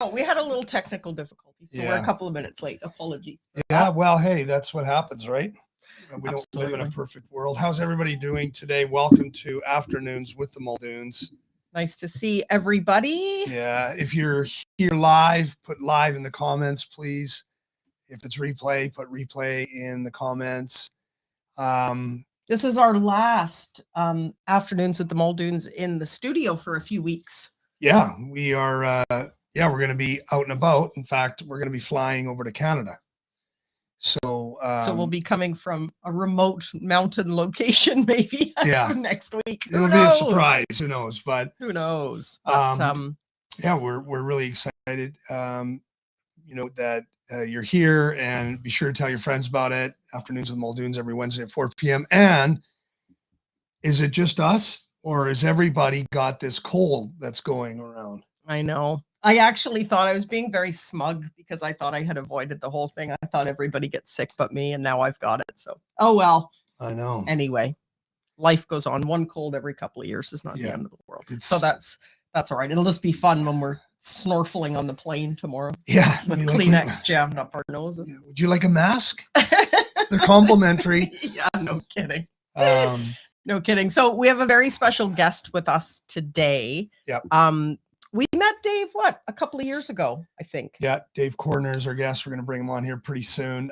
we had a little technical difficulty, so we're a couple of minutes late. Apologies. Yeah, well, hey, that's what happens, right? We don't live in a Absolutely. perfect world. How's everybody doing today? Welcome to Afternoons with the Muldoons. Nice to see everybody. Yeah, if you're here live, put live in the comments, please. If it's replay, put replay in the comments. This is our last Afternoons with the Muldoons in the studio for a few weeks. Yeah, we are. We're going to be out and about. In fact, we're going to be flying over to Canada. So we'll be coming from a remote mountain location, maybe next week. It'll be a surprise. Who knows? But who knows? But, we're really excited. That you're here, and be sure to tell your friends about it. Afternoons with Muldoons every Wednesday at 4 p.m. And is it just us, or has everybody got this cold that's going around? I know. I actually thought I was being very smug because I thought I had avoided the whole thing. I thought everybody gets sick but me, and now I've got it. So, oh well. I know. Anyway, life goes on. One cold every couple of years is not the end of the world. So that's all right. It'll just be fun when we're snorkeling on the plane tomorrow. Yeah. With Kleenex jammed up our noses. Yeah. Would you like a mask? They're complimentary. Yeah, no kidding. No kidding. So we have a very special guest with us today. Yep. We met Dave, a couple of years ago, I think. Yeah, Dave Cordner is our guest. We're going to bring him on here pretty soon.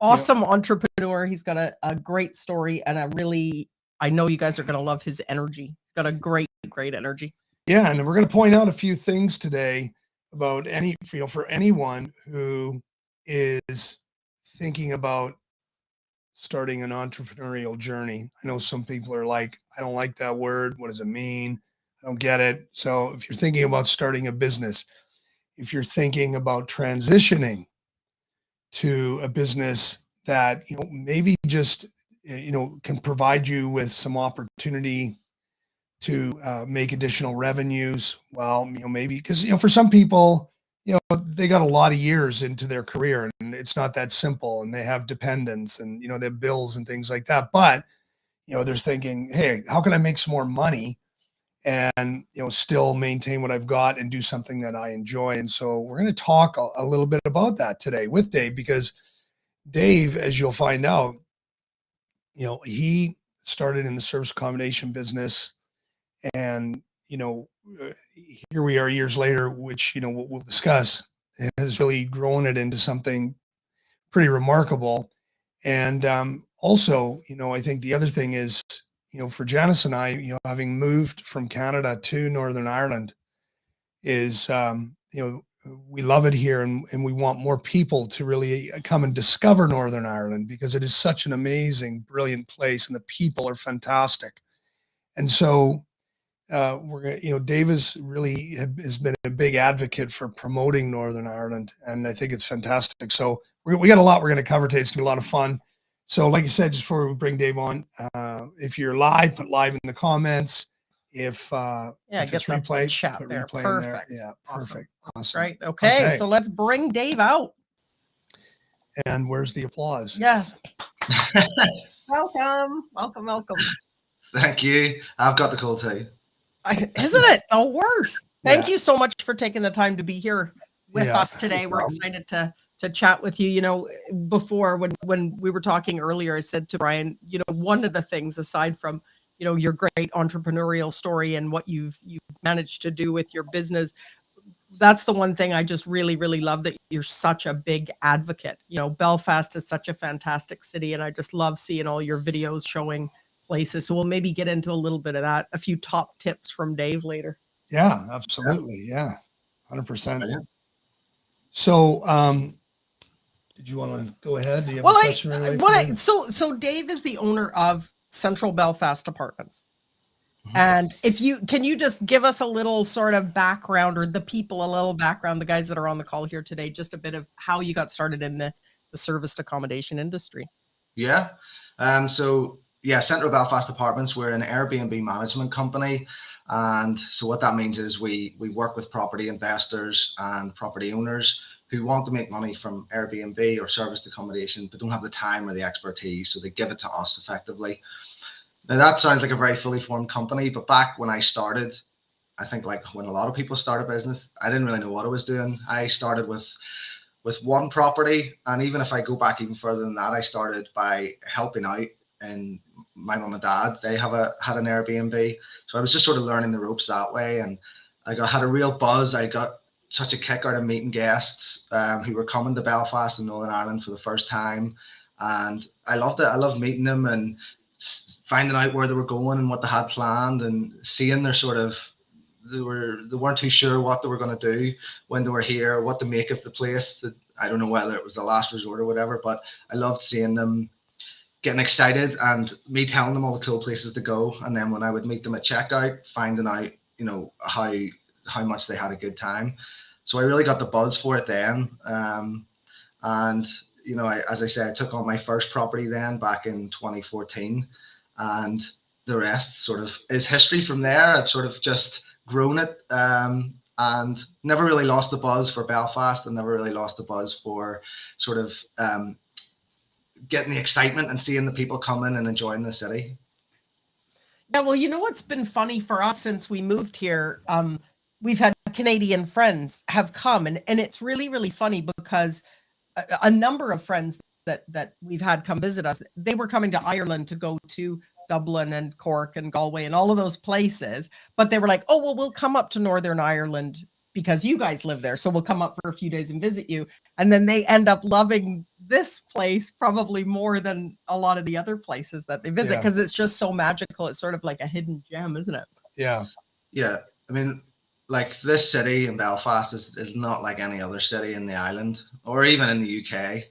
Awesome entrepreneur. He's got a great story, and I know you guys are going to love his energy. He's got a great energy. Yeah, and we're going to point out a few things today about for anyone who is thinking about starting an entrepreneurial journey. I know some people are like, I don't like that word. What does it mean? I don't get it. So if you're thinking about starting a business, if you're thinking about transitioning to a business that, maybe just, can provide you with some opportunity to make additional revenues. Well, maybe because, for some people, they got a lot of years into their career and it's not that simple, and they have dependents and, they have bills and things like that. But, they're thinking, hey, how can I make some more money and, still maintain what I've got and do something that I enjoy? And so we're going to talk a little bit about that today with Dave, because Dave, as you'll find out, he started in the service accommodation business, and, here we are years later, which, what we'll discuss, has really grown it into something pretty remarkable. And also, I think the other thing is, for Janice and I, having moved from Canada to Northern Ireland, is, we love it here, and we want more people to really come and discover Northern Ireland, because it is such an amazing, brilliant place, and the people are fantastic. And so we're going Dave has been a big advocate for promoting Northern Ireland, and I think it's fantastic. So we got a lot we're going to cover today. It's going to be a lot of fun. So like I said, just before we bring Dave on, if you're live, put live in the comments. If it's replay, chat put there. replay Perfect. in there. Yeah, perfect. Awesome. Right. Okay. So let's bring Dave out. And where's the applause? Yes. Welcome. Thank you. I've got the call too. Isn't it the worst? Thank you so much for taking the time to be here with us today. We're excited to chat with you. Before when we were talking earlier, I said to Brian, one of the things, aside from, your great entrepreneurial story and what you've managed to do with your business, that's the one thing I just really, really love, that you're such a big advocate. Belfast is such a fantastic city, and I just love seeing all your videos showing places. So we'll maybe get into a little bit of that, a few top tips from Dave later. Yeah, absolutely. Yeah. 100%. So, did you want to go ahead? Do you have a question right away? So Dave is the owner of Central Belfast Apartments. And can you just give us a little sort of background, or the people a little background, the guys that are on the call here today, just a bit of how you got started in the serviced accommodation industry? Yeah. Central Belfast Apartments, we're an Airbnb management company. And so what that means is we work with property investors and property owners who want to make money from Airbnb or serviced accommodation, but don't have the time or the expertise. So they give it to us effectively. Now that sounds like a very fully formed company, but back when I started, I think like when a lot of people start a business, I didn't really know what I was doing. I started with one property, and even if I go back even further than that, I started by helping out. And my mum and dad, they had an Airbnb, so I was just sort of learning the ropes that way, and had a real buzz. I got such a kick out of meeting guests who were coming to Belfast and Northern Ireland for the first time, and I loved it. I loved meeting them and finding out where they were going and what they had planned, and seeing their sort of they weren't too sure what they were going to do when they were here, what to make of the place. That I don't know whether it was the last resort or whatever, but I loved seeing them getting excited and me telling them all the cool places to go. And then when I would meet them at checkout, finding out, how much they had a good time. So I really got the buzz for it then. And, as I said, I took on my first property then back in 2014, and the rest sort of is history from there. I've sort of just grown it, and never really lost the buzz for Belfast, and never really lost the buzz for sort of getting the excitement and seeing the people come in and enjoying the city. Yeah, well, what's been funny for us since we moved here, we've had Canadian friends have come, and it's really, really funny because a number of friends that we've had come visit us, they were coming to Ireland to go to Dublin and Cork and Galway and all of those places, but they were like, oh, well, we'll come up to Northern Ireland because you guys live there, so we'll come up for a few days and visit you. And then they end up loving this place probably more than a lot of the other places that they visit, because it's just so magical. It's sort of like a hidden gem, isn't it? Yeah. I mean, like this city in Belfast is not like any other city in the island or even in the UK.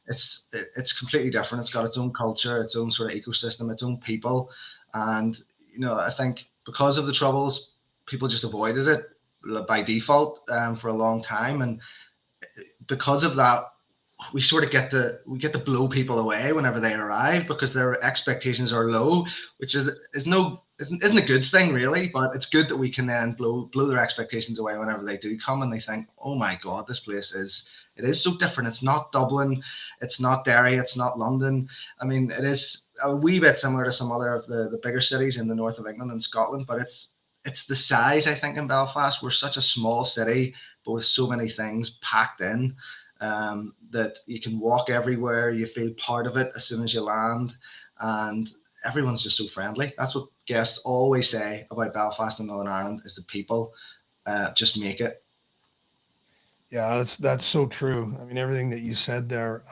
It's completely different. It's got its own culture, its own sort of ecosystem, its own people. And, I think because of the Troubles, people just avoided it by default for a long time. And because of that, we sort of get to blow people away whenever they arrive because their expectations are low, which isn't a good thing really, but it's good that we can then blow their expectations away whenever they do come and they think, oh my God, this place is so different. It's not Dublin, it's not Derry, it's not London. I mean, it is a wee bit similar to some other of the bigger cities in the north of England and Scotland, but it's the size, I think, in Belfast. We're such a small city, but with so many things packed in, that you can walk everywhere. You feel part of it as soon as you land, and everyone's just so friendly. That's what guests always say about Belfast and Northern Ireland is the people just make it. Yeah, that's so true. I mean, everything that you said there.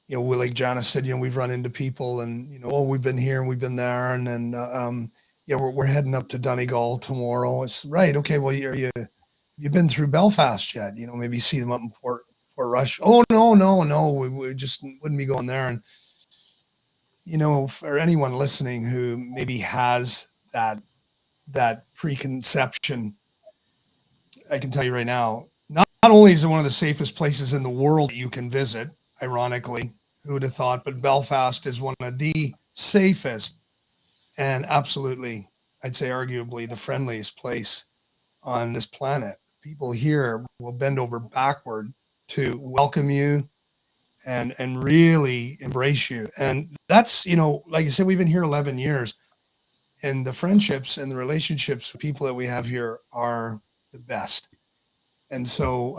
Like Janice said, we've run into people and, oh, we've been here and we've been there. And then, we're heading up to Donegal tomorrow. It's right. Okay. Well, you've been through Belfast yet? Maybe see them up in Port Rush. Oh, no. We just wouldn't be going there. And, for anyone listening who maybe has that preconception, I can tell you right now, not only is it one of the safest places in the world you can visit, ironically, who would have thought, but Belfast is one of the safest and absolutely, I'd say arguably the friendliest place on this planet. People here will bend over backward to welcome you and really embrace you. And that's, like I said, we've been here 11 years, and the friendships and the relationships with people that we have here are the best. And so,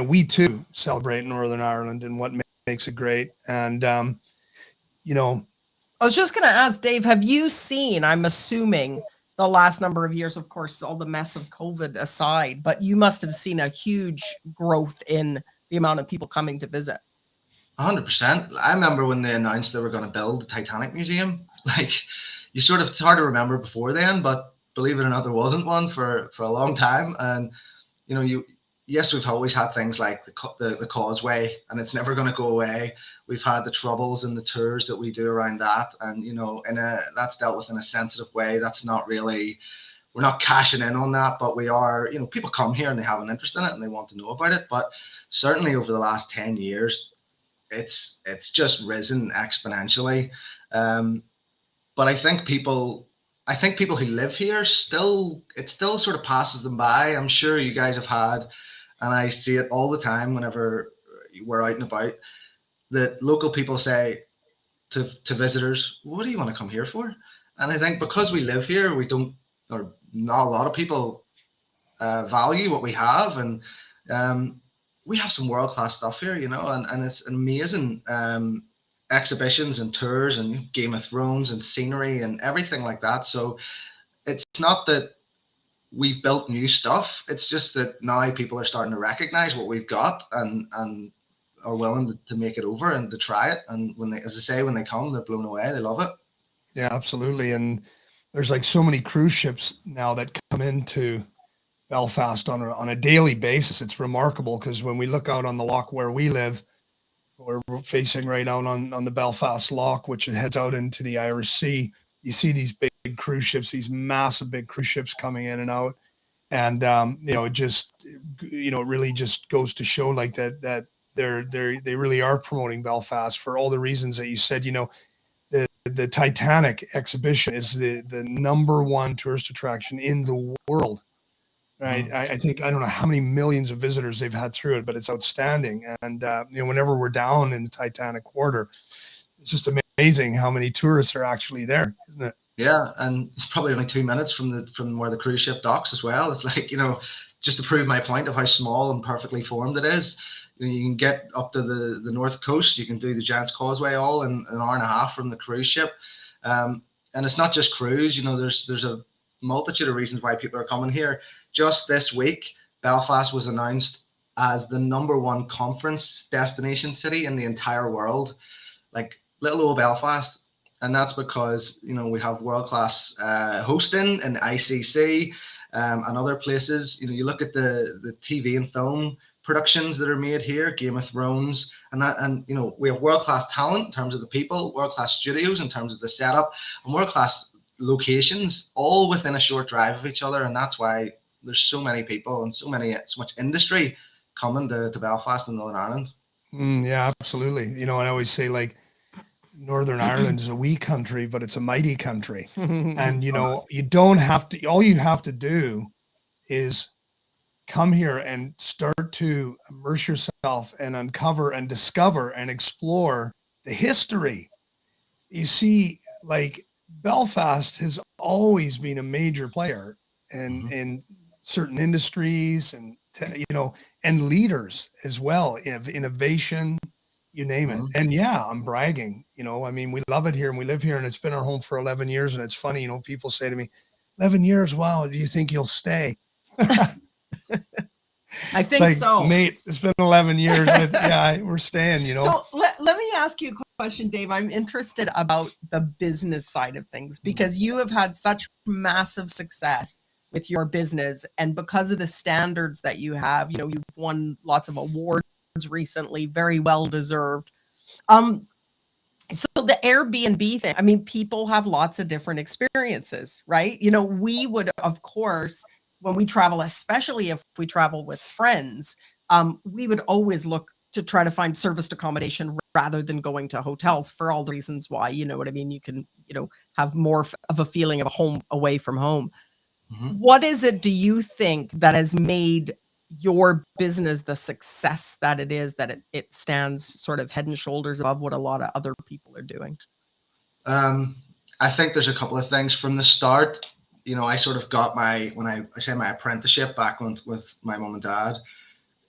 we too celebrate Northern Ireland and what makes it great. And, I was just going to ask Dave, have you seen, I'm assuming the last number of years, of course, all the mess of COVID aside, but you must have seen a huge growth in the amount of people coming to visit. 100%. I remember when they announced they were going to build the Titanic Museum, it's hard to remember before then, but believe it or not, there wasn't one for a long time. And, yes, we've always had things like the causeway, and it's never going to go away. We've had the Troubles and the tours that we do around that, and that's dealt with in a sensitive way. That's not really, we're not cashing in on that, but we are. People come here and they have an interest in it and they want to know about it. But certainly over the last 10 years, it's just risen exponentially. But I think people who live here it still sort of passes them by. I'm sure you guys have had, and I see it all the time whenever we're out and about, that local people say to visitors, what do you want to come here for? And I think because we live here, we don't, or not a lot of people value what we have, and we have some world-class stuff here, and it's amazing exhibitions and tours and Game of Thrones and scenery and everything like that. So it's not that we've built new stuff. It's just that now people are starting to recognize what we've got and are willing to make it over and to try it. And when they, as I say, when they come, they're blown away. They love it. Yeah, absolutely. And there's like so many cruise ships now that come into Belfast on a daily basis. It's remarkable because when we look out on the loch where we live, we're facing right out on the Belfast Loch, which heads out into the Irish Sea. You see these big cruise ships, these massive big cruise ships coming in and out. And, it really just goes to show like that they really are promoting Belfast for all the reasons that you said. The Titanic exhibition is the number one tourist attraction in the world. Right. I think, I don't know how many millions of visitors they've had through it, but it's outstanding. And, whenever we're down in the Titanic Quarter, it's just amazing how many tourists are actually there, isn't it? Yeah. And it's probably only 2 minutes from where the cruise ship docks as well. It's like, just to prove my point of how small and perfectly formed it is. You can get up to the north coast. You can do the Giant's Causeway all in an hour and a half from the cruise ship. And it's not just cruise, there's a multitude of reasons why people are coming here. Just this week, Belfast was announced as the #1 conference destination city in the entire world, like little old Belfast. And that's because, we have world-class hosting in the ICC and other places. You look at the TV and film productions that are made here, Game of Thrones, and we have world-class talent in terms of the people, world-class studios in terms of the setup, and world-class locations, all within a short drive of each other. And that's why there's so many people and so much industry coming to Belfast and Northern Ireland. Yeah, absolutely. And I always say, like, Northern Ireland is a wee country, but it's a mighty country. And, you don't have to, all you have to do is come here and start to immerse yourself and uncover and discover and explore the history. You see, like, Belfast has always been a major player in certain industries and, and leaders as well, of innovation, you name it. And yeah, I'm bragging, we love it here and we live here and it's been our home for 11 years. And it's funny, people say to me, 11 years, wow, do you think you'll stay? I think so. Mate, it's been 11 years. We're staying, So let me ask you a question, Dave. I'm interested about the business side of things because you have had such massive success with your business. And because of the standards that you have, you've won lots of awards recently, very well deserved. So the Airbnb thing, people have lots of different experiences, right? We would, of course, when we travel, especially if we travel with friends, we would always look to try to find serviced accommodation rather than going to hotels for all the reasons why, you know what I mean? You can, have more of a feeling of a home away from home. What is it, do you think, that has made your business the success that it is, that it stands sort of head and shoulders above what a lot of other people are doing? I think there's a couple of things from the start. I sort of got my apprenticeship back with my mom and dad,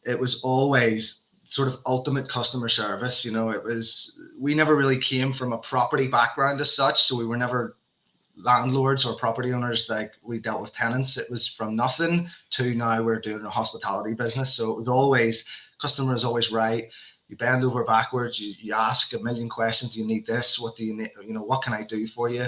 it was always sort of ultimate customer service. We never really came from a property background as such. So we were never landlords or property owners. Like, we dealt with tenants. It was from nothing to now we're doing a hospitality business. So it was always, customer is always right. You bend over backwards, you ask a million questions. Do you need this? What do you need? What can I do for you?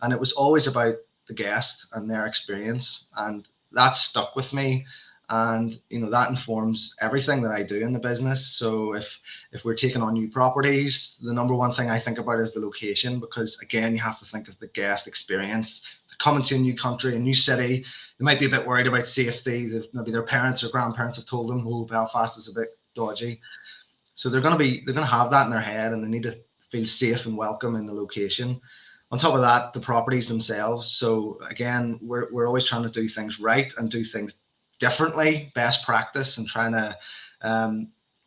And it was always about the guest and their experience, and that stuck with me. And that informs everything that I do in the business. So if we're taking on new properties, the number one thing I think about is the location, because again, you have to think of the guest experience. They're coming to a new country, a new city, they might be a bit worried about safety. Maybe their parents or grandparents have told them, oh, Belfast is a bit dodgy. So they're going to have that in their head, and they need to feel safe and welcome in the location. On top of that, the properties themselves. So again, we're always trying to do things right and do things differently, best practice, and trying to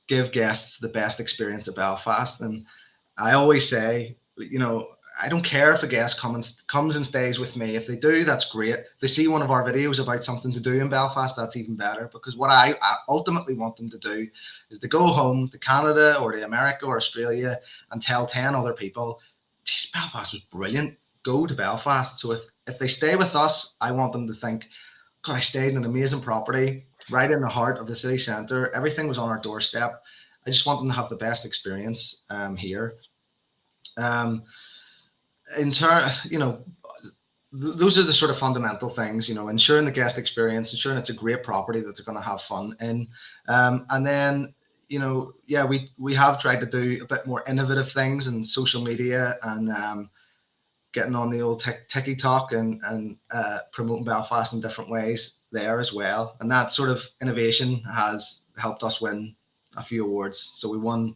give guests the best experience at Belfast. And I always say, I don't care if a guest comes and stays with me. If they do, that's great. If they see one of our videos about something to do in Belfast, that's even better, because what I ultimately want them to do is to go home to Canada or to America or Australia and tell 10 other people, geez, Belfast was brilliant. Go to Belfast. So if they stay with us, I want them to think, God, I stayed in an amazing property right in the heart of the city centre. Everything was on our doorstep. I just want them to have the best experience here. In turn, those are the sort of fundamental things, ensuring the guest experience, ensuring it's a great property that they're going to have fun in. And then, we have tried to do a bit more innovative things in social media and getting on the old TikTok and promoting Belfast in different ways there as well. And that sort of innovation has helped us win a few awards. So we won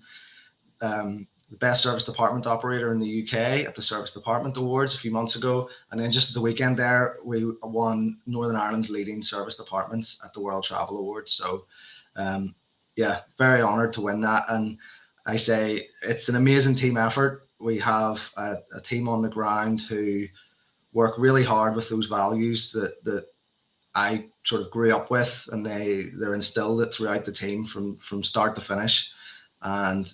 the best service department operator in the UK at the Service Department Awards a few months ago. And then just at the weekend there, we won Northern Ireland's leading service departments at the World Travel Awards. So very honoured to win that. And I say it's an amazing team effort. We have a team on the ground who work really hard with those values that I sort of grew up with, and they're instilled it throughout the team from start to finish. And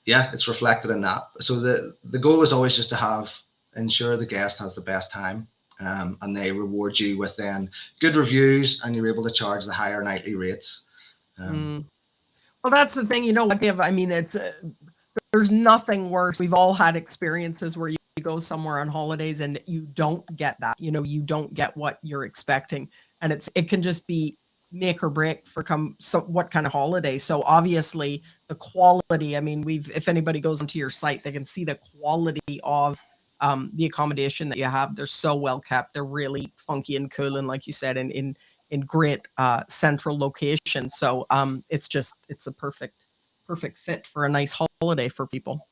it's reflected in that. So the goal is always just to ensure the guest has the best time, and they reward you with then good reviews, and you're able to charge the higher nightly rates. Well, that's the thing, it's there's nothing worse. We've all had experiences where you go somewhere on holidays and you don't get that, you don't get what you're expecting. And it can just be make or break for what kind of holiday. So obviously the quality, if anybody goes onto your site, they can see the quality of the accommodation that you have. They're so well kept. They're really funky and cool. And like you said, in great central location. So it's a perfect fit for a nice holiday for people.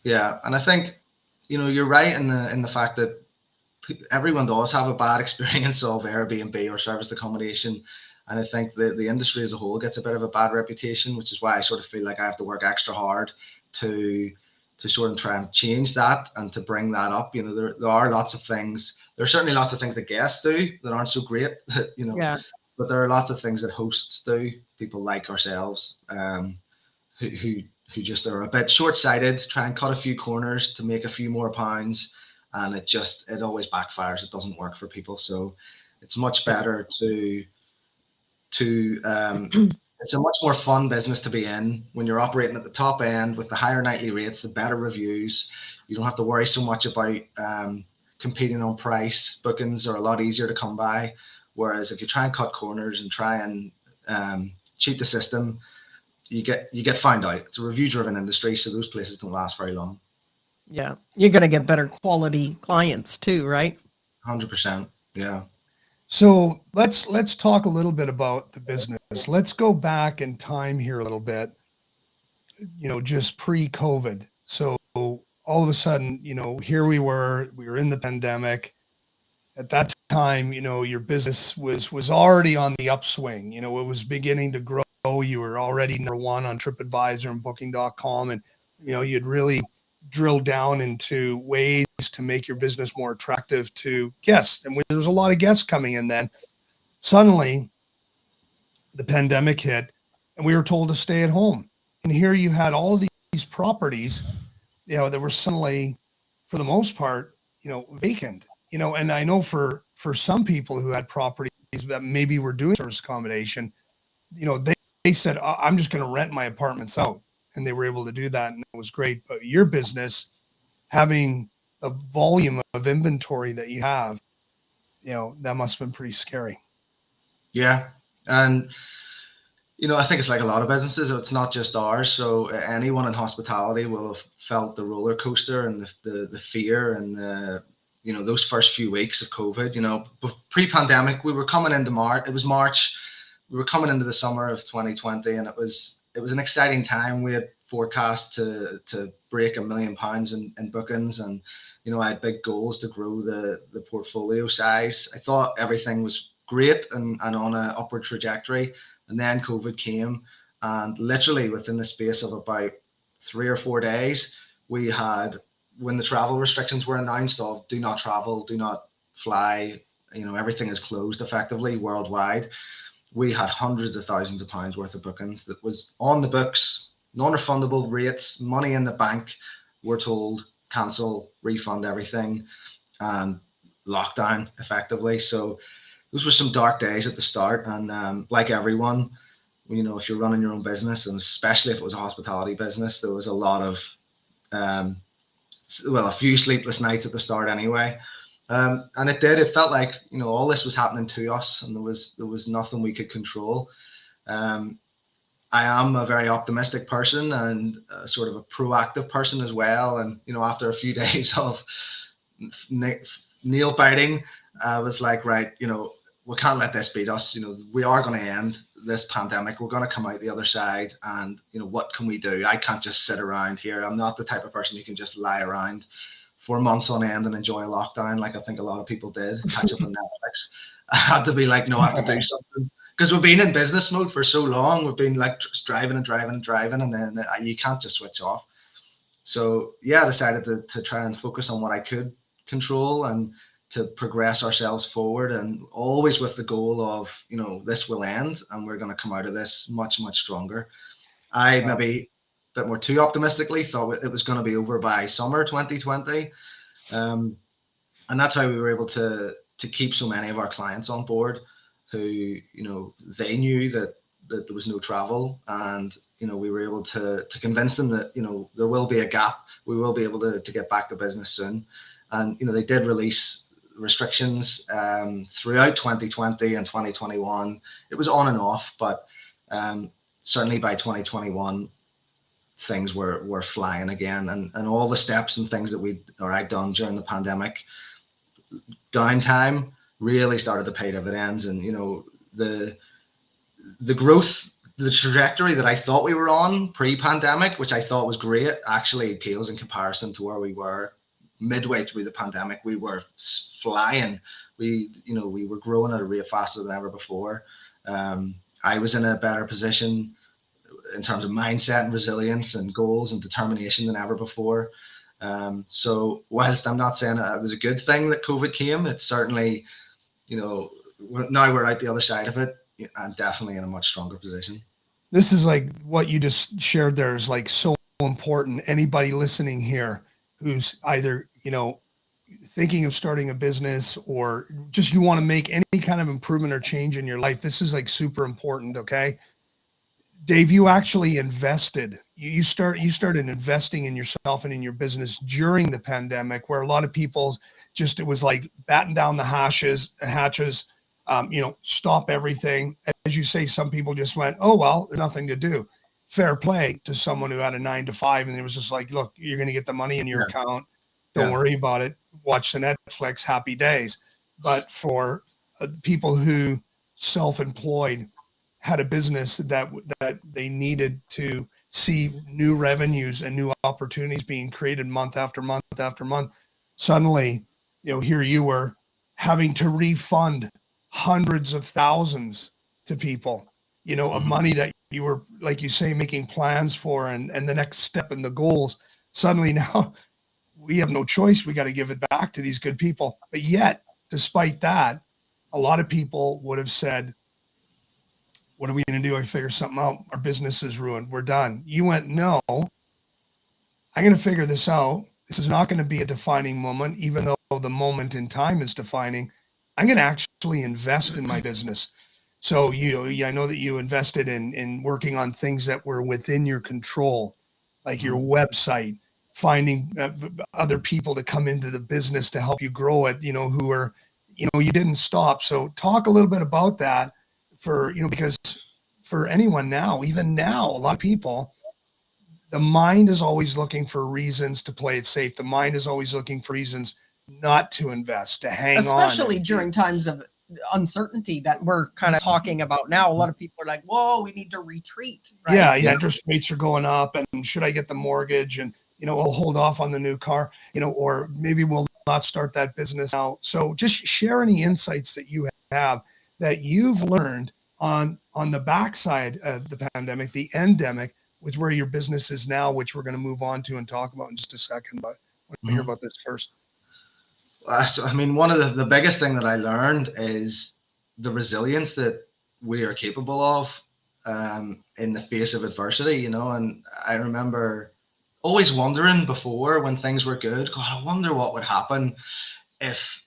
Yeah. And I think, you're right in the fact that everyone does have a bad experience of Airbnb or serviced accommodation. And I think the industry as a whole gets a bit of a bad reputation, which is why I sort of feel like I have to work extra hard to sort of try and change that and to bring that up. There are lots of things. There are certainly lots of things that guests do that aren't so great, but there are lots of things that hosts do, people like ourselves, who just are a bit short-sighted, try and cut a few corners to make a few more pounds. And it always backfires. It doesn't work for people. So it's much better it's a much more fun business to be in when you're operating at the top end with the higher nightly rates, the better reviews. You don't have to worry so much about competing on price. Bookings are a lot easier to come by. Whereas if you try and cut corners and try and cheat the system, you get found out. It's a review-driven industry, so those places don't last very long. Yeah, you're going to get better quality clients too, right? 100%. Yeah. So let's talk a little bit about the business. Let's go back in time here a little bit, just pre-COVID. So all of a sudden, here we were in the pandemic. At that time, your business was already on the upswing. It was beginning to grow. You were already number one on TripAdvisor and Booking.com, and you'd really drill down into ways to make your business more attractive to guests. And when there was a lot of guests coming in, then suddenly the pandemic hit and we were told to stay at home. And here you had all of these properties, that were suddenly, for the most part, vacant, and I know for some people who had properties that maybe were doing service accommodation, they said, I'm just going to rent my apartments out. And they were able to do that. And it was great. But your business, having the volume of inventory that you have, that must have been pretty scary. Yeah. And, I think it's like a lot of businesses. It's not just ours. So anyone in hospitality will have felt the roller coaster and the fear and those first few weeks of COVID. Pre-pandemic, we were coming into March. It was March. We were coming into the summer of 2020, and it was an exciting time. We had forecast to break £1 million in bookings, and I had big goals to grow the portfolio size. I thought everything was great and on an upward trajectory, and then COVID came, and literally within the space of about 3 or 4 days, we had when the travel restrictions were announced of do not travel, do not fly, everything is closed effectively worldwide, we had hundreds of thousands of pounds worth of bookings that was on the books, non-refundable rates, money in the bank. We're told cancel, refund everything, and lockdown effectively. So those were some dark days at the start. And like everyone, if you're running your own business, and especially if it was a hospitality business, there was a lot of, a few sleepless nights at the start anyway. And it felt like, all this was happening to us, and there was nothing we could control. I am a very optimistic person and sort of a proactive person as well. And, after a few days of nail biting, I was like, right, we can't let this beat us. We are going to end this pandemic. We're going to come out the other side. And, what can we do? I can't just sit around here. I'm not the type of person who can just lie around for months on end and enjoy a lockdown like I think a lot of people did, catch up on Netflix. I had to be like, no, I have to do something. Because we've been in business mode for so long. We've been like just driving, and then you can't just switch off. So yeah, I decided to try and focus on what I could control and to progress ourselves forward, and always with the goal of, this will end and we're going to come out of this much, much stronger. I maybe a bit more too optimistically thought it was going to be over by summer 2020. And that's how we were able to keep so many of our clients on board who, they knew that there was no travel, and, we were able to convince them that, there will be a gap. We will be able to get back to business soon. And, they did release restrictions throughout 2020 and 2021. It was on and off, but certainly by 2021, things were flying again. And all the steps and things that I'd done during the pandemic downtime really started to pay dividends. And, the growth, the trajectory that I thought we were on pre-pandemic, which I thought was great, actually pales in comparison to where we were midway through the pandemic. We were flying. We were growing at a rate faster than ever before. I was in a better position in terms of mindset and resilience and goals and determination than ever before. So whilst I'm not saying it was a good thing that COVID came, it's certainly, now we're out the other side of it. I'm definitely in a much stronger position. This is like what you just shared there is like so important. Anybody listening here who's either, thinking of starting a business or just you want to make any kind of improvement or change in your life, this is like super important. Okay. Dave, you actually invested. You started investing in yourself and in your business during the pandemic, where a lot of people it was like batten down the hatches, stop everything. As you say, some people just went, oh, well, there's nothing to do. Fair play to someone who had a 9 to 5 and it was just like, look, you're going to get the money in your account. Don't worry about it. Watch the Netflix, happy days. But for people who self-employed, had a business that they needed to see new revenues and new opportunities being created month after month after month. Suddenly, here you were having to refund hundreds of thousands to people, of money that you were, like you say, making plans for and the next step in the goals. Suddenly now we have no choice. We got to give it back to these good people. But yet, despite that, a lot of people would have said, what are we going to do? I figure something out. Our business is ruined. We're done. You went, no, I'm going to figure this out. This is not going to be a defining moment, even though the moment in time is defining. I'm going to actually invest in my business. So, I know that you invested in working on things that were within your control, like your website, finding other people to come into the business to help you grow it, who are, you didn't stop. So talk a little bit about that. Because for anyone now, even now, a lot of people, the mind is always looking for reasons to play it safe. The mind is always looking for reasons not to invest, to hang on. Especially during times of uncertainty that we're kind of talking about now. A lot of people are like, whoa, we need to retreat. Right? Yeah. Interest rates are going up, and should I get the mortgage? And, I'll hold off on the new car, or maybe we'll not start that business now. So just share any insights that you have that you've learned on the backside of the pandemic, the endemic, with where your business is now, which we're going to move on to and talk about in just a second. But want to hear about this first. So, I mean, one of the biggest thing that I learned is the resilience that we are capable of in the face of adversity, you know. And I remember always wondering before when things were good, God, I wonder what would happen if,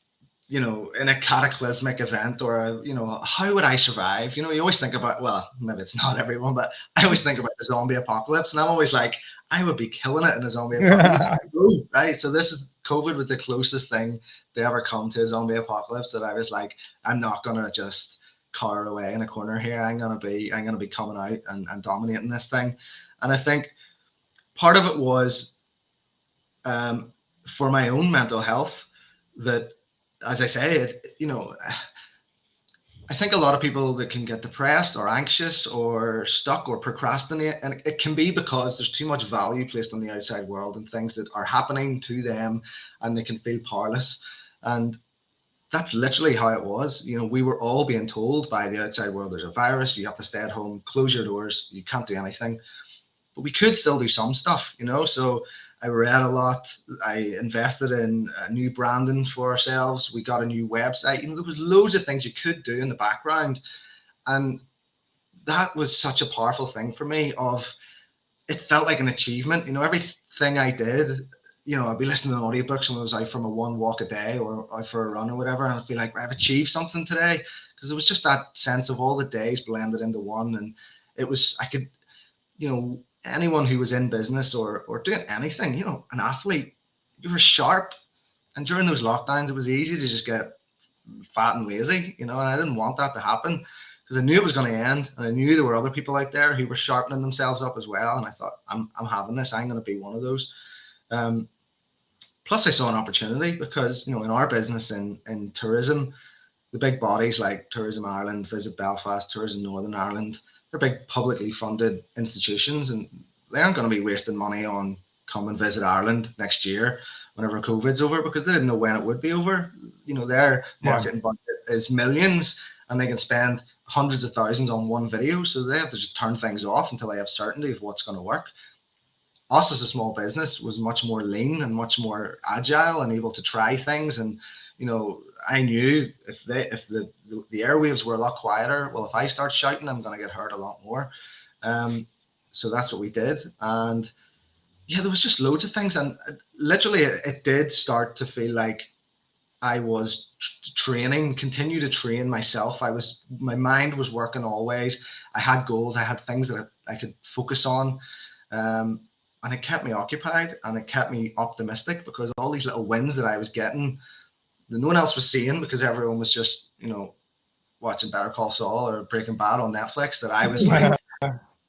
you know, in a cataclysmic event or, you know, how would I survive? You know, you always think about, well, maybe it's not everyone, but I always think about the zombie apocalypse. And I'm always like, I would be killing it in a zombie apocalypse. Right. So COVID was the closest thing to ever come to a zombie apocalypse that I was like, I'm not going to just cower away in a corner here. I'm going to be coming out and dominating this thing. And I think part of it was for my own mental health that, as I say, you know, I think a lot of people that can get depressed or anxious or stuck or procrastinate, and it can be because there's too much value placed on the outside world and things that are happening to them, and they can feel powerless. And that's literally how it was. You know, we were all being told by the outside world, there's a virus, you have to stay at home, close your doors, you can't do anything. But we could still do some stuff, you know. So I read a lot. I invested in new branding for ourselves. We got a new website. You know, there was loads of things you could do in the background. And that was such a powerful thing for me. It felt like an achievement. You know, everything I did, you know, I'd be listening to audiobooks when I was out from a 1 walk a day or out for a run or whatever. And I feel like I've achieved something today, because there was just that sense of all the days blended into one. And it was, I could, you know, anyone who was in business or doing anything, you know, an athlete, you were sharp. And during those lockdowns, it was easy to just get fat and lazy, you know, and I didn't want that to happen, because I knew it was going to end. And I knew there were other people out there who were sharpening themselves up as well. And I thought, I'm having this. I'm going to be one of those. Plus, I saw an opportunity because, you know, in our business in tourism, the big bodies like Tourism Ireland, Visit Belfast, Tourism Northern Ireland, they're big publicly funded institutions, and they aren't going to be wasting money on come and visit Ireland next year whenever COVID's over, because they didn't know when it would be over. You know, their marketing budget is millions, and they can spend hundreds of thousands on one video. So they have to just turn things off until they have certainty of what's going to work. Us as a small business was much more lean and much more agile and able to try things. And, you know, I knew if the airwaves were a lot quieter, well, if I start shouting, I'm going to get heard a lot more. So that's what we did. And yeah, there was just loads of things. And literally it did start to feel like I was continue to train myself. My mind was working always. I had goals. I had things that I could focus on. And it kept me occupied, and it kept me optimistic, because all these little wins that I was getting that no one else was seeing, because everyone was just, you know, watching Better Call Saul or Breaking Bad on Netflix, that I was like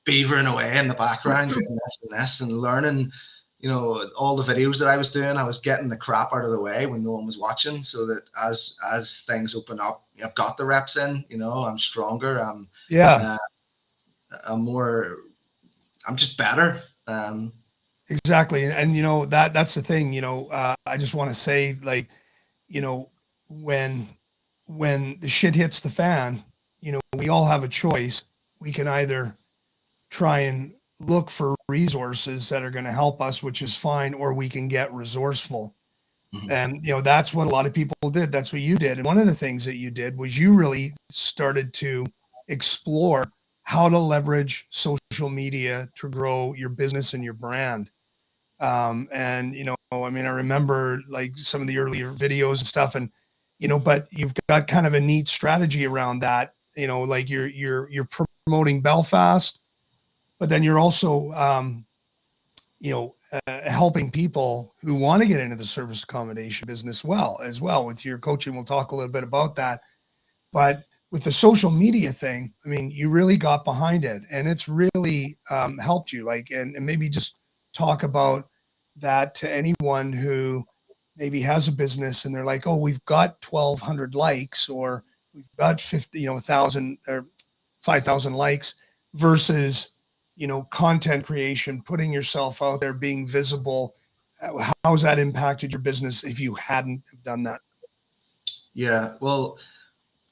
beavering away in the background doing this and learning, you know, all the videos that I was doing. I was getting the crap out of the way when no one was watching, so that as things open up, I've got the reps in, you know, I'm stronger. I'm just better. Exactly. And, you know, that's the thing, you know, I just want to say, like, you know, when the shit hits the fan, you know, we all have a choice. We can either try and look for resources that are going to help us, which is fine, or we can get resourceful. Mm-hmm. And, you know, that's what a lot of people did. That's what you did. And one of the things that you did was you really started to explore how to leverage social media to grow your business and your brand. And, you know, I mean, I remember like some of the earlier videos and stuff, and, you know, but you've got kind of a neat strategy around that, you know, like you're promoting Belfast, but then you're also, helping people who want to get into the service accommodation business as well with your coaching. We'll talk a little bit about that, but with the social media thing, I mean, you really got behind it, and it's really helped you. Like, and maybe just talk about that to anyone who maybe has a business and they're like, oh, we've got 1,200 likes, or we've got 1,000 or 5,000 likes, versus, you know, content creation, putting yourself out there, being visible. How's that impacted your business if you hadn't done that? Yeah, well,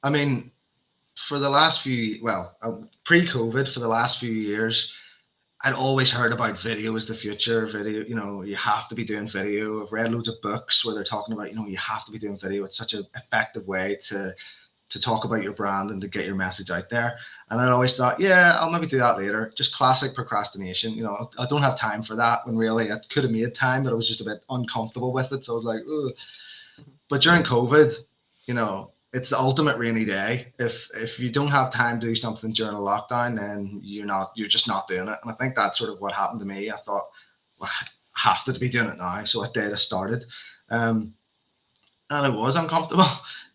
I mean, for the last pre-COVID, for the last few years, I'd always heard about video as the future. Video, you have to be doing video. I've read loads of books where they're talking about, you have to be doing video. It's such an effective way to talk about your brand and to get your message out there. And I always thought, yeah, I'll maybe do that later. Just classic procrastination. I don't have time for that, when really I could have made time, but I was just a bit uncomfortable with it. So I was like, ugh. But during COVID, it's the ultimate rainy day. If you don't have time to do something during a lockdown, then you're just not doing it. And I think that's sort of what happened to me. I thought, well, I have to be doing it now. So I did. I started, and it was uncomfortable.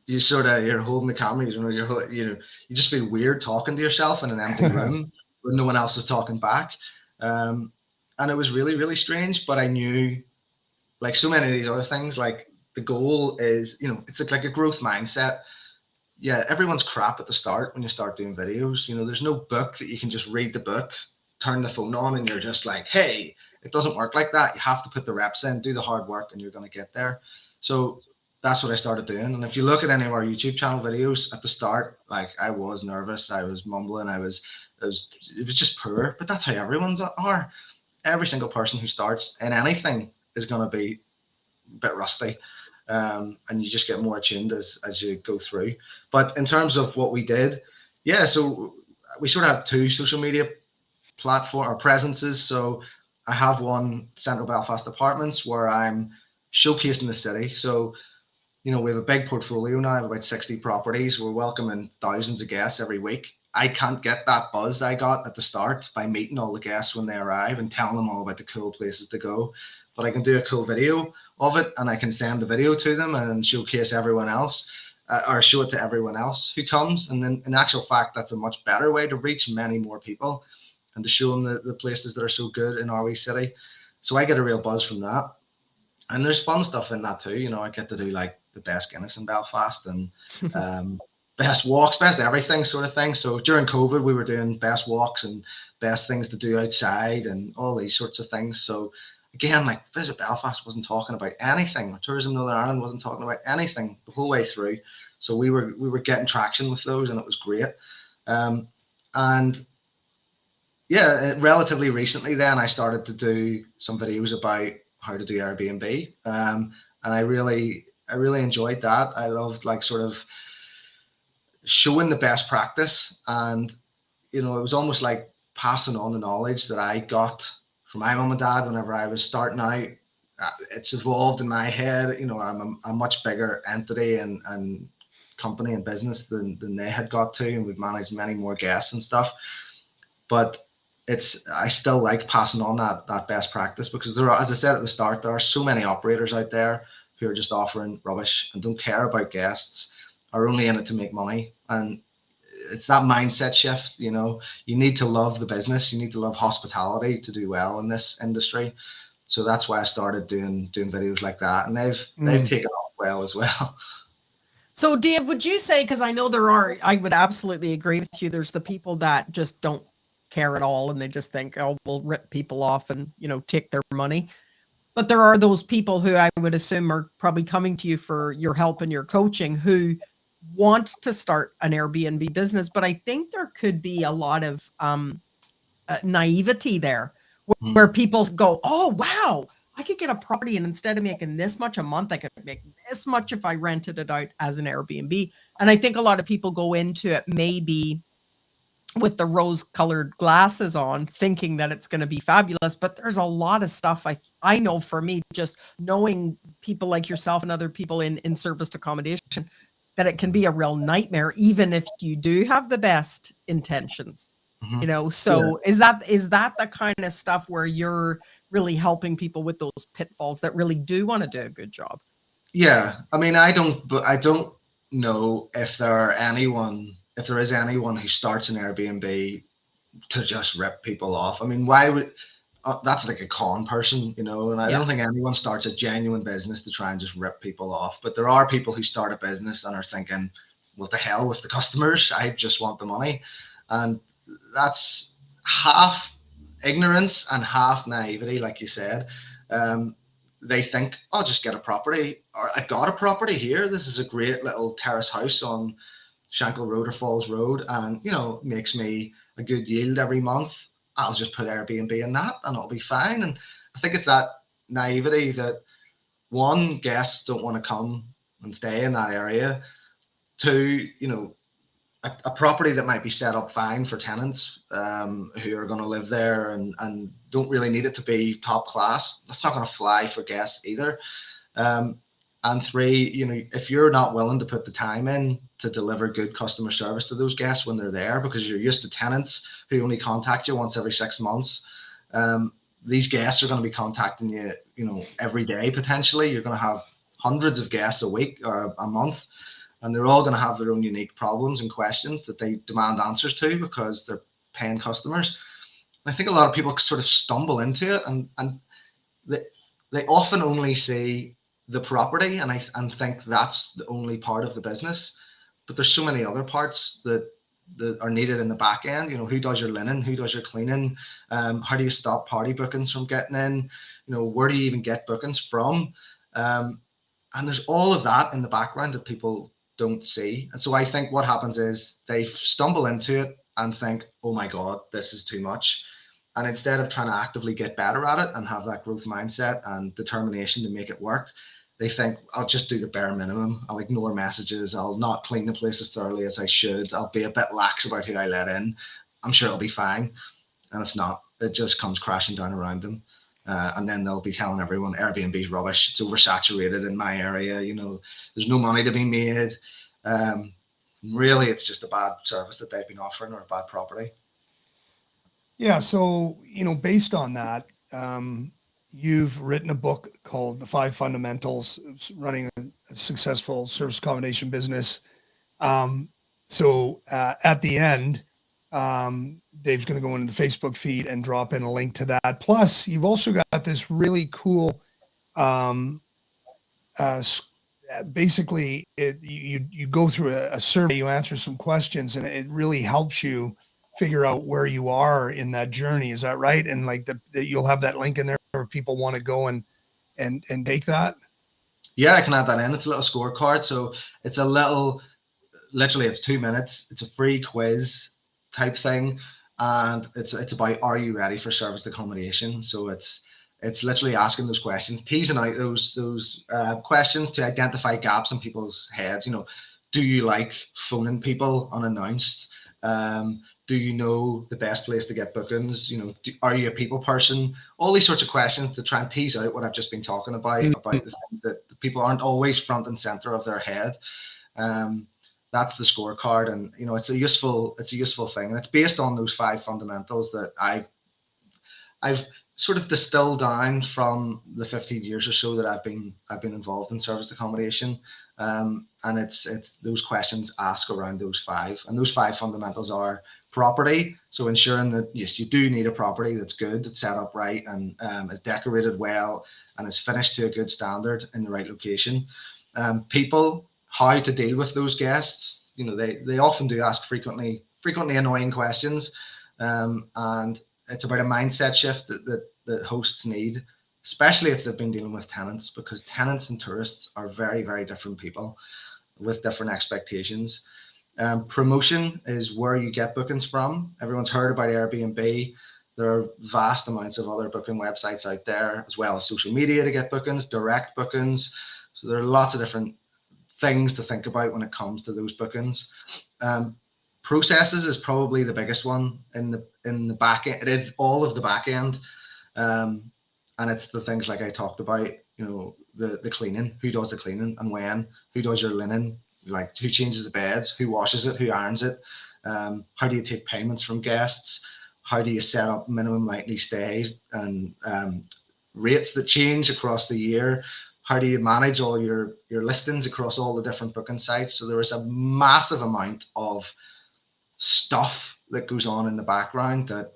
You're holding the camera, you just feel weird talking to yourself in an empty room where no one else is talking back. And it was really, really strange, but I knew, like so many of these other things, like the goal is, it's like a growth mindset. Yeah, everyone's crap at the start when you start doing videos. There's no book that you can just read the book, turn the phone on, and you're just like, hey, it doesn't work like that. You have to put the reps in, do the hard work, and you're going to get there. So that's what I started doing. And if you look at any of our YouTube channel videos at the start, like I was nervous, I was mumbling, it was just poor, but that's how everyone's are. Every single person who starts in anything is going to be a bit rusty. And you just get more attuned as you go through. But in terms of what we did, so we sort of have two social media platform or presences. So I have one, Central Belfast Apartments, where I'm showcasing the city. So we have a big portfolio now of about 60 properties. We're welcoming thousands of guests every week. I can't get that buzz I got at the start by meeting all the guests when they arrive and telling them all about the cool places to go. But I can do a cool video of it, and I can send the video to them and showcase everyone else, or show it to everyone else who comes. And then in actual fact, that's a much better way to reach many more people and to show them the places that are so good in our wee city. So I get a real buzz from that. And there's fun stuff in that too. I get to do like the best Guinness in Belfast and best walks, best everything sort of thing. So during COVID, we were doing best walks and best things to do outside and all these sorts of things. So again, like Visit Belfast wasn't talking about anything. Tourism Northern Ireland wasn't talking about anything the whole way through. So we were getting traction with those, and it was great. And yeah, relatively recently then I started to do some videos about how to do Airbnb. And I really enjoyed that. I loved like sort of showing the best practice, and it was almost like passing on the knowledge that I got from my mum and dad whenever I was starting out. It's evolved in my head. I'm a much bigger entity and company and business than they had got to, and we've managed many more guests and stuff. But I still like passing on that best practice, because there are, as I said at the start, there are so many operators out there who are just offering rubbish and don't care about guests, are only in it to make money. And it's that mindset shift. You need to love the business. You need to love hospitality to do well in this industry. So that's why I started doing videos like that, and they've taken off well as well. So Dave, would you say, because I know I would absolutely agree with you, there's the people that just don't care at all, and they just think, oh, we'll rip people off and take their money. But there are those people who I would assume are probably coming to you for your help and your coaching, who want to start an Airbnb business. But I think there could be a lot of naivety there, where people go, oh, wow, I could get a property, and instead of making this much a month, I could make this much if I rented it out as an Airbnb. And I think a lot of people go into it maybe with the rose-colored glasses on, thinking that it's going to be fabulous. But there's a lot of stuff I know, for me, just knowing people like yourself and other people in serviced accommodation, that it can be a real nightmare, even if you do have the best intentions. So yeah. Is that the kind of stuff where you're really helping people with those pitfalls that really do want to do a good job? Yeah, I mean, I don't know if there is anyone who starts an Airbnb to just rip people off. I mean, why would that's like a con person, and I don't think anyone starts a genuine business to try and just rip people off. But there are people who start a business and are thinking, well, to hell with the customers, I just want the money. And that's half ignorance and half naivety, like you said. They think, I'll just get a property, or I've got a property here. This is a great little terrace house on Shankill Road or Falls Road, and makes me a good yield every month. I'll just put Airbnb in that and it'll be fine. And I think it's that naivety that, one, guests don't want to come and stay in that area. Two, a property that might be set up fine for tenants who are going to live there and don't really need it to be top class, that's not going to fly for guests either. And three, if you're not willing to put the time in to deliver good customer service to those guests when they're there, because you're used to tenants who only contact you once every 6 months, these guests are going to be contacting you, every day potentially. You're going to have hundreds of guests a week or a month, and they're all going to have their own unique problems and questions that they demand answers to because they're paying customers. And I think a lot of people sort of stumble into it, and they often only see the property and think that's the only part of the business. But there's so many other parts that are needed in the back end. Who does your linen? Who does your cleaning? How do you stop party bookings from getting in? Where do you even get bookings from? And there's all of that in the background that people don't see. And so I think what happens is they stumble into it and think, oh my God, this is too much. And instead of trying to actively get better at it and have that growth mindset and determination to make it work, they think, I'll just do the bare minimum. I'll ignore messages. I'll not clean the place as thoroughly as I should. I'll be a bit lax about who I let in. I'm sure it'll be fine. And it's not. It just comes crashing down around them. And then they'll be telling everyone Airbnb's rubbish. It's oversaturated in my area. There's no money to be made. Really, it's just a bad service that they've been offering or a bad property. Yeah. So, based on that, you've written a book called The 5 Fundamentals of Running a Successful Service Accommodation Business. So at the end, Dave's going to go into the Facebook feed and drop in a link to that. Plus, you've also got this really cool, basically, you go through a survey, you answer some questions, and it really helps you figure out where you are in that journey. Is that right? And like you'll have that link in there if people want to go and take that. Yeah, I can add that in. It's a little scorecard. So it's literally it's 2 minutes. It's a free quiz type thing. And it's about, are you ready for serviced accommodation? So it's literally asking those questions, teasing out those questions to identify gaps in people's heads. Do you like phoning people unannounced? Do you know the best place to get bookings? Are you a people person? All these sorts of questions to try and tease out what I've just been talking about the things that people aren't always front and center of their head. That's the scorecard, and it's a useful thing, and it's based on those 5 fundamentals that I've sort of distilled down from the 15 years or so that I've been involved in serviced accommodation. And it's those questions ask around those 5, and those 5 fundamentals are property. So ensuring that, yes, you do need a property that's good, it's set up right, and is decorated well, and is finished to a good standard in the right location. People, how to deal with those guests. They often do ask frequently annoying questions, and it's about a mindset shift that hosts need, especially if they've been dealing with tenants, because tenants and tourists are very, very different people with different expectations. Promotion is where you get bookings from. Everyone's heard about Airbnb. There are vast amounts of other booking websites out there, as well as social media to get bookings, direct bookings. So there are lots of different things to think about when it comes to those bookings. Processes is probably the biggest one in the back end. It is all of the back end, and it's the things like I talked about. The cleaning. Who does the cleaning and when? Who does your linen? Like, who changes the beds? Who washes it? Who irons it? How do you take payments from guests? How do you set up minimum nightly stays and rates that change across the year? How do you manage all your listings across all the different booking sites? So there is a massive amount of stuff that goes on in the background that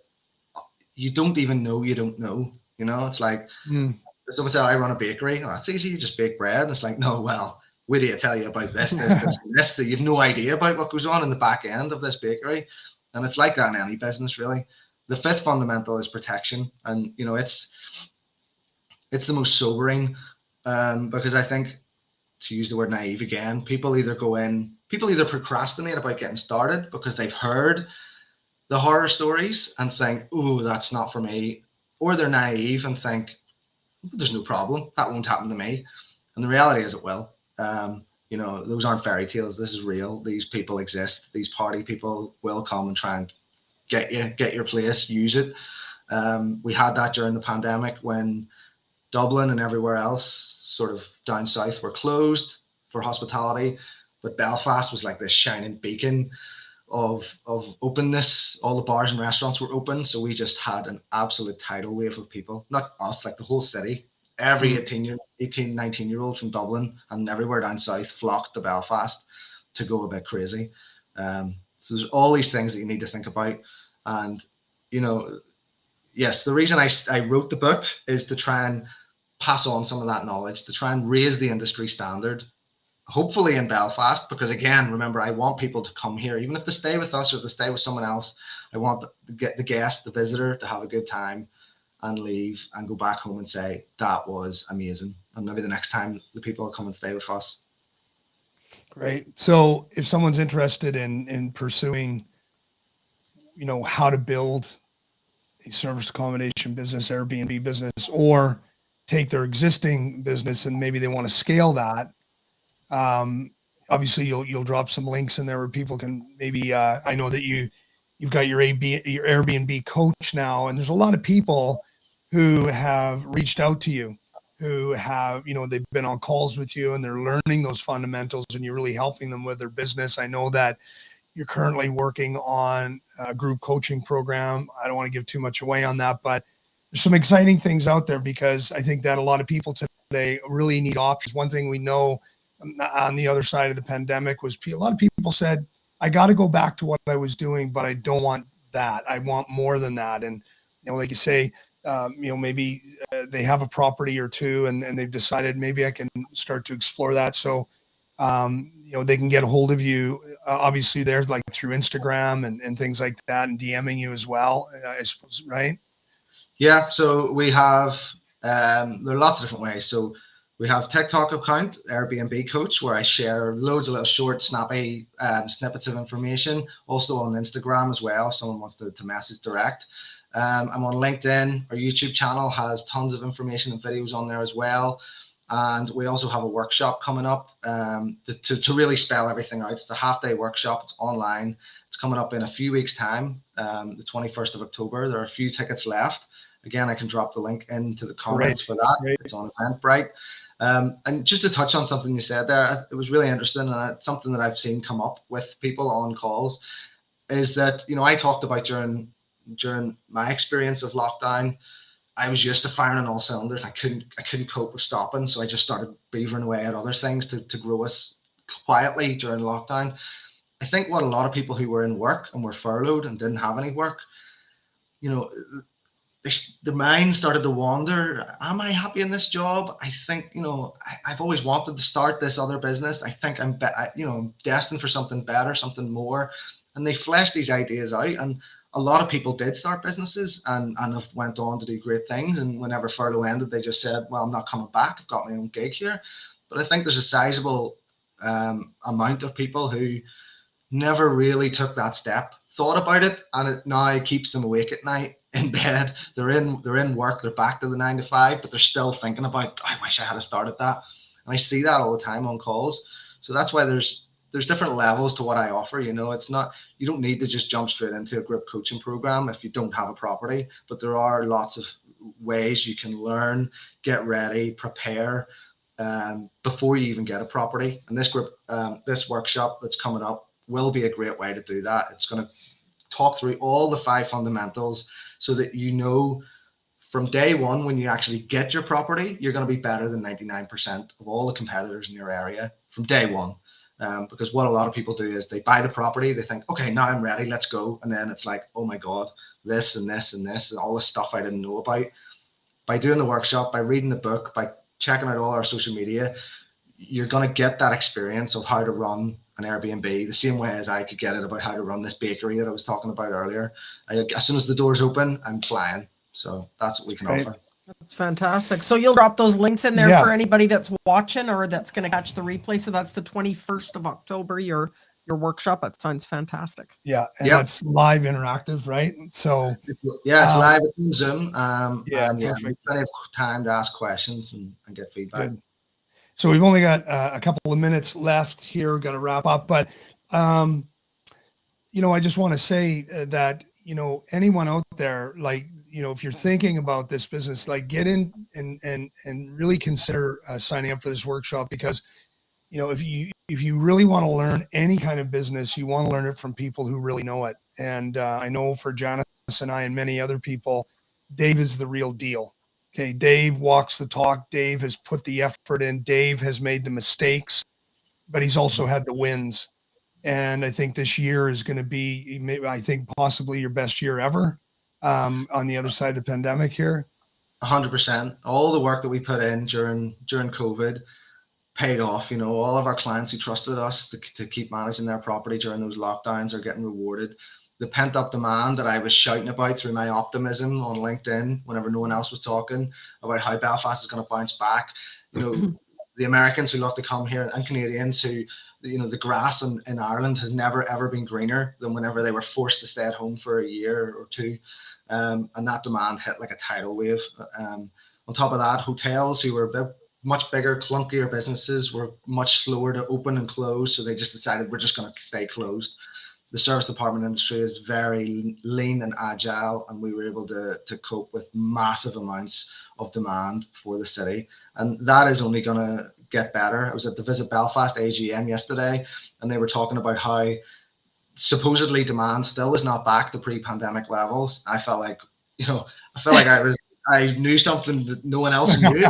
you don't even know you don't know. It's like someone said, I run a bakery. Oh, it's easy, you just bake bread. And it's like, no, well, wait till I tell you about this, that you've no idea about what goes on in the back end of this bakery. And it's like that in any business, really. The 5th fundamental is protection. And, it's the most sobering, because I think, to use the word naive again, people either procrastinate about getting started because they've heard the horror stories and think, oh, that's not for me. Or they're naive and think, there's no problem. That won't happen to me. And the reality is it will. You know, those aren't fairy tales. This is real. These people exist. These party people will come and try and get your place, use it. We had that during the pandemic when Dublin and everywhere else sort of down south were closed for hospitality, but Belfast was like this shining beacon of openness. All the bars and restaurants were open, so we just had an absolute tidal wave of people. Not us, like the whole city. Every 18, 19-year-old from Dublin and everywhere down south flocked to Belfast to go a bit crazy. So there's all these things that you need to think about. And, you know, yes, the reason I wrote the book is to try and pass on some of that knowledge, to try and raise the industry standard, hopefully in Belfast, because again, remember, I want people to come here, even if they stay with us or if they stay with someone else. I want the guest, the visitor, to have a good time and leave and go back home and say, that was amazing. And maybe the next time the people will come and stay with us. Great. So if someone's interested in pursuing, you know, how to build a service accommodation business, Airbnb business, or take their existing business and maybe they want to scale that, obviously you'll drop some links in there where people can maybe, I know that you've got your Airbnb coach now, and there's a lot of people who have reached out to you, who have, you know, they've been on calls with you and they're learning those fundamentals and you're really helping them with their business. I know that you're currently working on a group coaching program. I don't want to give too much away on that, but there's some exciting things out there because I think that a lot of people today really need options. One thing we know on the other side of the pandemic was a lot of people said, I got to go back to what I was doing, but I don't want that. I want more than that. And, you know, like you say, you know, maybe they have a property or two and they've decided maybe I can start to explore that. So, you know, they can get a hold of you. Obviously there's like through Instagram and things like that, and DMing you as well, I suppose, right? Yeah. So we have, there are lots of different ways. So we have TikTok account, Airbnb Coach, where I share loads of little short, snappy snippets of information. Also on Instagram as well, if someone wants to message direct. I'm on LinkedIn. Our YouTube channel has tons of information and videos on there as well. And we also have a workshop coming up to really spell everything out. It's a half-day workshop. It's online. It's coming up in a few weeks' time, the 21st of October. There are a few tickets left. Again, I can drop the link into the comments for that. Great. It's on Eventbrite. And just to touch on something you said there, it was really interesting, and it's something that I've seen come up with people on calls, is that, you know, I talked about during my experience of lockdown, I was used to firing on all cylinders. I couldn't cope with stopping, so I just started beavering away at other things to grow us quietly during lockdown. I think what a lot of people who were in work and were furloughed and didn't have any work, you know, their mind started to wander. Am I happy in this job? I think, you know, I've always wanted to start this other business. I think I'm destined for something better, something more. And they fleshed these ideas out. And a lot of people did start businesses and have went on to do great things. And whenever furlough ended, they just said, well, I'm not coming back. I've got my own gig here. But I think there's a sizable amount of people who never really took that step, thought about it, and it now keeps them awake at night in bed. They're in work, they're back to the 9 to 5, but they're still thinking about, I wish I had started that. And I see that all the time on calls. So that's why there's different levels to what I offer. You know, it's not, you don't need to just jump straight into a group coaching program if you don't have a property, but there are lots of ways you can learn, get ready, prepare before you even get a property. And this workshop that's coming up will be a great way to do that. It's going to talk through all the 5 fundamentals so that, you know, from day one, when you actually get your property, you're going to be better than 99% of all the competitors in your area from day one. Because what a lot of people do is they buy the property, they think, okay, now I'm ready, let's go. And then it's like, oh my God, this and this and this and all this stuff I didn't know about. By doing the workshop, by reading the book, by checking out all our social media, you're going to get that experience of how to run an Airbnb the same way as I could get it about how to run this bakery that I was talking about earlier. As soon as the doors open, I'm flying. So that's what we can offer. That's fantastic. So you'll drop those links in there for anybody that's watching or that's going to catch the replay. So that's the 21st of October, your your workshop. That sounds fantastic. Yeah, and that's live interactive, right? So it's live. It's on Zoom. Perfect. Plenty of time to ask questions and get feedback. Good. So we've only got a couple of minutes left here. Got to wrap up, but I just want to say that anyone out there, like if you're thinking about this business, like get in and really consider signing up for this workshop, because if you really want to learn any kind of business, you want to learn it from people who really know it. And I know for Janice and I and many other people, Dave is the real deal. Okay, Dave walks the talk. Dave has put the effort in. Dave has made the mistakes, but he's also had the wins. And I think this year is going to be, I think, possibly your best year ever on the other side of the pandemic here. 100%. All the work that we put in during COVID paid off. All of our clients who trusted us to keep managing their property during those lockdowns are getting rewarded. The pent-up demand that I was shouting about through my optimism on LinkedIn whenever no one else was talking about how Belfast is going to bounce back. The Americans who love to come here and Canadians who, the grass in Ireland has never, ever been greener than whenever they were forced to stay at home for a year or two. And that demand hit like a tidal wave. On top of that, hotels who were much bigger, clunkier businesses were much slower to open and close. So they just decided we're just going to stay closed. The service department industry is very lean and agile, and we were able to cope with massive amounts of demand for the city. And that is only going to get better. I was at the Visit Belfast AGM yesterday, and they were talking about how supposedly demand still is not back to pre-pandemic levels. I felt like, I knew something that no one else knew.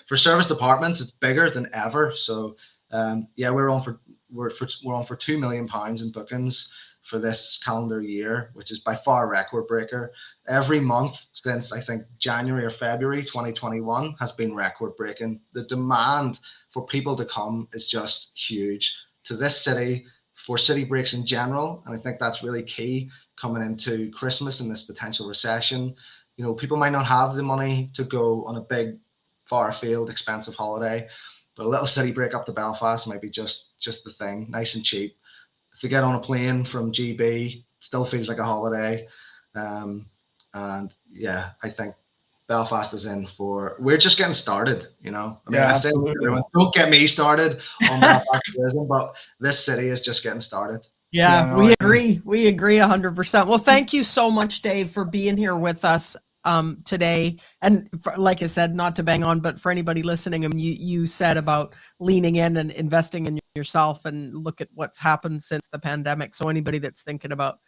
For service departments, it's bigger than ever. So we're on for £2 million in bookings for this calendar year, which is by far a record breaker. Every month since I think January or February 2021 has been record breaking. The demand for people to come is just huge to this city, for city breaks in general. And I think that's really key coming into Christmas and this potential recession. People might not have the money to go on a big, far afield, expensive holiday, but a little city break up to Belfast might be just the thing, nice and cheap. If they get on a plane from GB, it still feels like a holiday. And yeah, I think Belfast is in for, we're just getting started, I say everyone, don't get me started on Belfast tourism, but this city is just getting started. Yeah, we agree. We agree 100%. Well, thank you so much, Dave, for being here with us today. And like I said, not to bang on, but for anybody listening, you said about leaning in and investing in yourself, and look at what's happened since the pandemic. So anybody that's thinking about,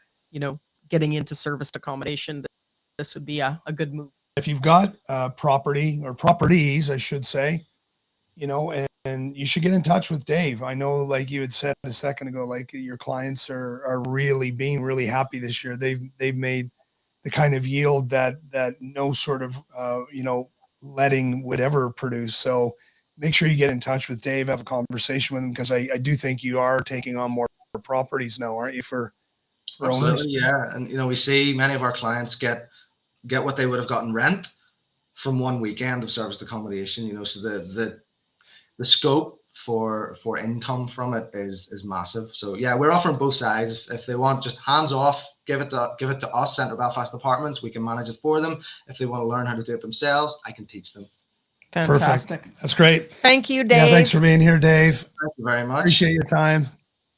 getting into serviced accommodation, this would be a good move. If you've got property or properties, I should say, and you should get in touch with Dave. I know, like you had said a second ago, like your clients are really being really happy this year. They've made the kind of yield that no sort of letting would ever produce. So make sure you get in touch with Dave, have a conversation with him, because I do think you are taking on more properties now, aren't you? For Absolutely, owners? yeah. And we see many of our clients get what they would have gotten rent from one weekend of serviced accommodation. So the scope for income from it is massive. So yeah, we're offering both sides. If they want just hands off, give it to us, Central Belfast Apartments. We can manage it for them. If they want to learn how to do it themselves, I can teach them. Fantastic. Perfect. That's great. Thank you, Dave. Yeah, thanks for being here, Dave. Thank you very much. Appreciate your time.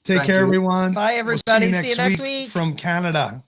Take care, everyone. Bye, everybody. We'll see you next week from Canada.